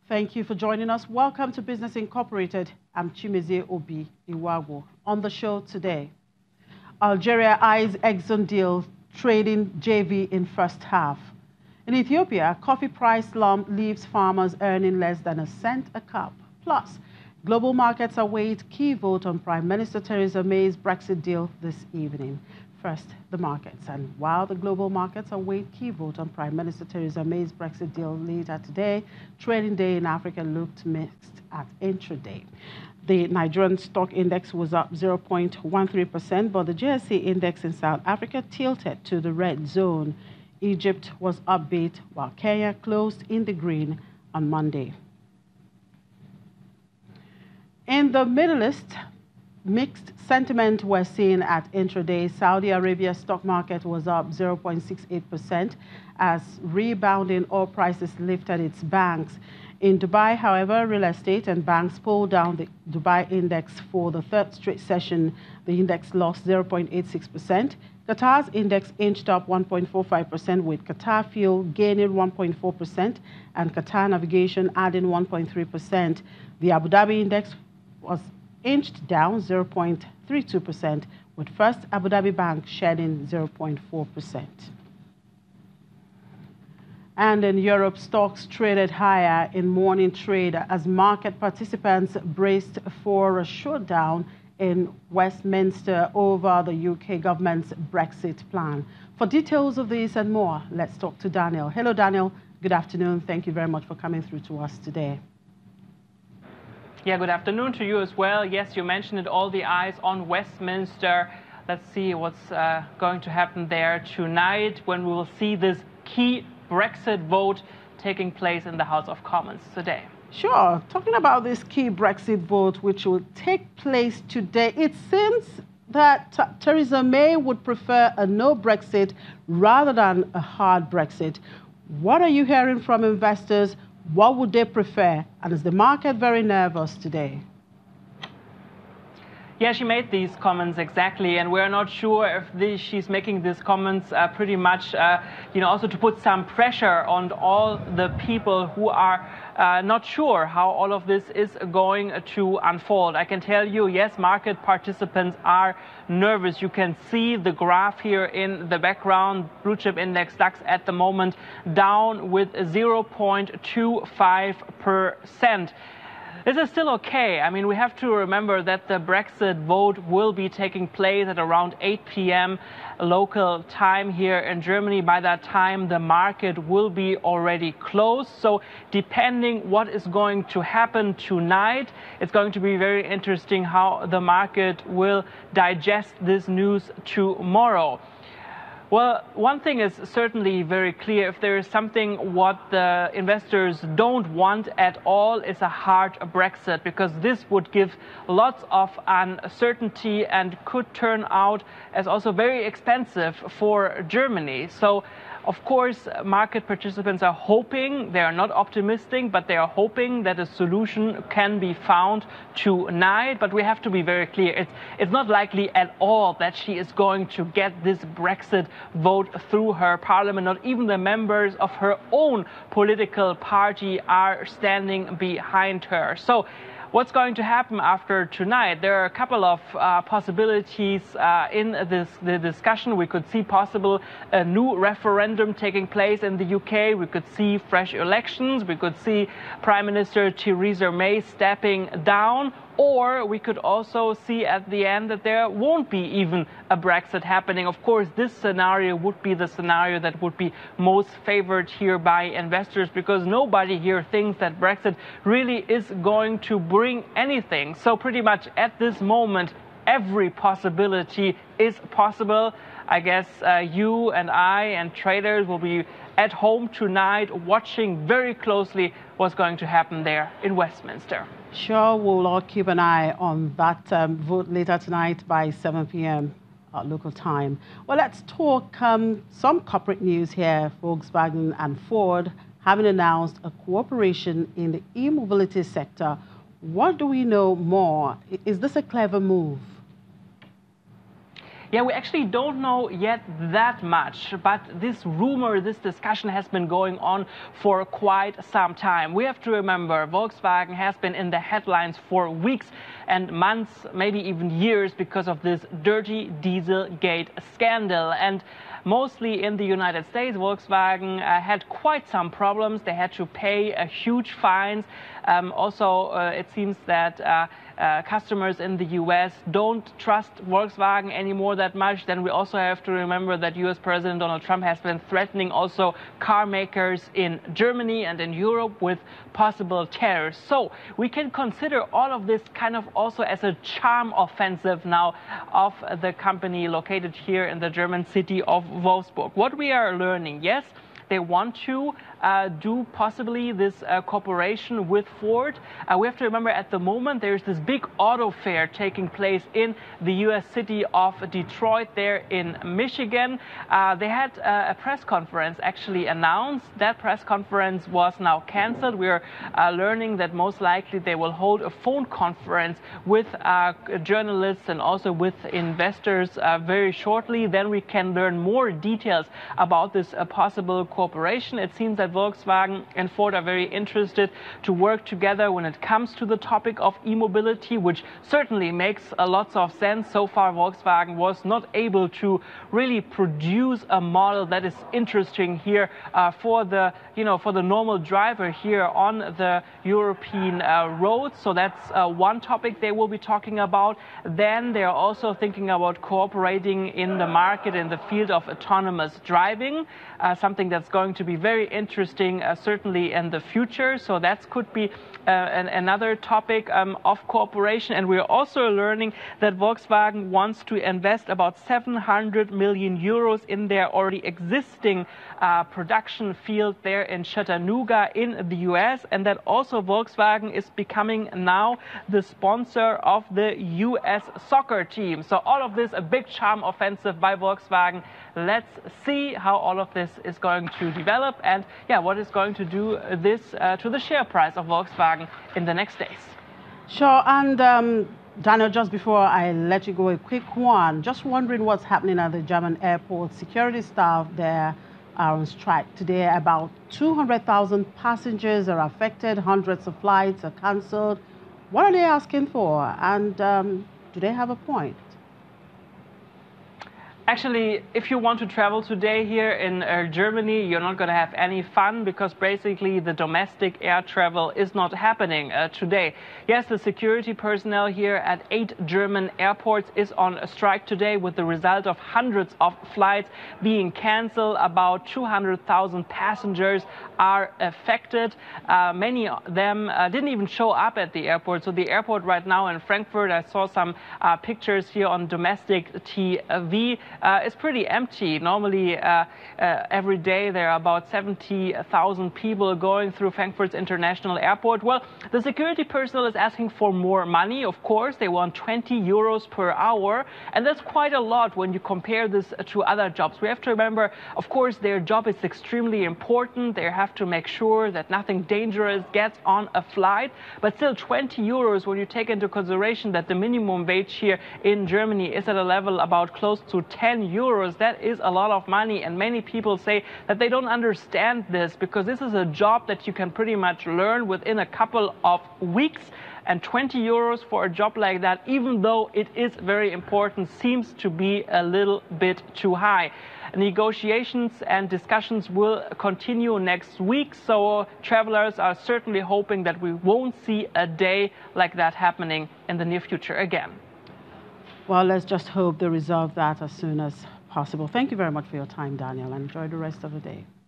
Thank you for joining us. Welcome to Business Incorporated. I'm Chimezie Obi Iwago. On the show today, Algeria eyes Exxon deal trading JV in first half. In Ethiopia, coffee price slump leaves farmers earning less than a cent a cup. Plus, global markets await key vote on Prime Minister Theresa May's Brexit deal this evening. First, the markets. And while the global markets await key vote on Prime Minister Theresa May's Brexit deal later today, trading day in Africa looked mixed at intraday. The Nigerian stock index was up 0.13%, but the JSE index in South Africa tilted to the red zone. Egypt was upbeat, while Kenya closed in the green on Monday. In the Middle East, mixed sentiment was seen at intraday. Saudi Arabia stock market was up 0.68% as rebounding oil prices lifted its banks. In Dubai, however, real estate and banks pulled down the Dubai index for the third straight session. The index lost 0.86%. Qatar's index inched up 1.45%, with Qatar Fuel gaining 1.4% and Qatar Navigation adding 1.3%. The Abu Dhabi index was inched down 0.32%, with First Abu Dhabi Bank shedding 0.4%. And in Europe, stocks traded higher in morning trade as market participants braced for a showdown in Westminster over the UK government's Brexit plan. For details of this and more, let's talk to Daniel. Hello, Daniel. Good afternoon. Thank you very much for coming through to us today. Yeah, good afternoon to you as well. Yes, you mentioned it, all the eyes on Westminster. Let's see what's going to happen there tonight when we will see this key Brexit vote taking place in the House of Commons today. Sure. Talking about this key Brexit vote, which will take place today, it seems that Theresa May would prefer a no Brexit rather than a hard Brexit. What are you hearing from investors? What would they prefer? And is the market very nervous today? Yeah, she made these comments exactly, and we're not sure if she's making these comments pretty much, also to put some pressure on all the people who are not sure how all of this is going to unfold. I can tell you, yes, market participants are nervous. You can see the graph here in the background. Blue chip index DAX at the moment down with 0.25%. This is still okay. I mean, we have to remember that the Brexit vote will be taking place at around 8 p.m. local time here in Germany. By that time, the market will be already closed. So depending what is going to happen tonight, it's going to be very interesting how the market will digest this news tomorrow. Well, one thing is certainly very clear. If there is something what the investors don't want at all, is a hard Brexit, because this would give lots of uncertainty and could turn out as also very expensive for Germany. So, of course, market participants are hoping, they are not optimistic, but they are hoping that a solution can be found tonight. But we have to be very clear, it's not likely at all that she is going to get this Brexit vote through her parliament. Not even the members of her own political party are standing behind her. So what's going to happen after tonight? There are a couple of possibilities in the discussion. We could see possible a new referendum taking place in the UK. We could see fresh elections. We could see Prime Minister Theresa May stepping down. Or we could also see at the end that there won't be even a Brexit happening. Of course, this scenario would be the scenario that would be most favored here by investors, because nobody here thinks that Brexit really is going to bring anything. So pretty much at this moment, every possibility is possible. I guess you and I and traders will be at home tonight watching very closely what's going to happen there in Westminster. Sure, we'll all keep an eye on that vote later tonight by 7 p.m. Local time. Well, let's talk some corporate news here. Volkswagen and Ford having announced a cooperation in the e-mobility sector. What do we know more? Is this a clever move? Yeah, we actually don't know yet that much, but this rumor, this discussion has been going on for quite some time. We have to remember Volkswagen has been in the headlines for weeks and months, maybe even years, because of this dirty Dieselgate scandal. And mostly in the United States, Volkswagen had quite some problems. They had to pay huge fines. Also, it seems that customers in the US don't trust Volkswagen anymore that much. Then we also have to remember that US President Donald Trump has been threatening also car makers in Germany and in Europe with possible tariffs. So we can consider all of this kind of also as a charm offensive now of the company located here in the German city of Wolfsburg. What we are learning, yes, they want to do possibly this cooperation with Ford. We have to remember at the moment there's this big auto fair taking place in the US city of Detroit there in Michigan. They had a press conference actually announced. That press conference was now cancelled. We're learning that most likely they will hold a phone conference with journalists and also with investors very shortly. Then we can learn more details about this possible cooperation. It seems that Volkswagen and Ford are very interested to work together when it comes to the topic of e-mobility, which certainly makes a lot of sense. So far, Volkswagen was not able to really produce a model that is interesting here for the normal driver here on the European roads. So that's one topic they will be talking about. Then they are also thinking about cooperating in the market in the field of autonomous driving, something that's going to be very interesting certainly in the future. So that could be another topic of cooperation. And we're also learning that Volkswagen wants to invest about 700 million euros in their already existing production field there in Chattanooga in the US, and that also Volkswagen is becoming now the sponsor of the US soccer team. So all of this, a big charm offensive by Volkswagen. Let's see how all of this is going to develop and what is going to do this to the share price of Volkswagen in the next days. Sure. And Daniel, just before I let you go, a quick one. Just wondering what's happening at the German airport. Security staff there are on strike today. About 200,000 passengers are affected. Hundreds of flights are cancelled. What are they asking for? And do they have a point? Actually, if you want to travel today here in Germany, you're not going to have any fun because basically the domestic air travel is not happening today. Yes, the security personnel here at 8 German airports is on a strike today with the result of hundreds of flights being cancelled. About 200,000 passengers are affected. Many of them didn't even show up at the airport. So the airport right now in Frankfurt, I saw some pictures here on domestic TV. It's pretty empty. Normally, every day there are about 70,000 people going through Frankfurt's International Airport. Well, the security personnel is asking for more money. Of course, they want 20 euros per hour, and that's quite a lot when you compare this to other jobs. We have to remember, of course, their job is extremely important. They have to make sure that nothing dangerous gets on a flight, but still 20 euros when you take into consideration that the minimum wage here in Germany is at a level about close to 10 euros. That is a lot of money, and many people say that they don't understand this because this is a job that you can pretty much learn within a couple of weeks. And 20 euros for a job like that, even though it is very important, seems to be a little bit too high. Negotiations and discussions will continue next week, so travelers are certainly hoping that we won't see a day like that happening in the near future again. Well, let's just hope they resolve that as soon as possible. Thank you very much for your time, Daniel, and enjoy the rest of the day.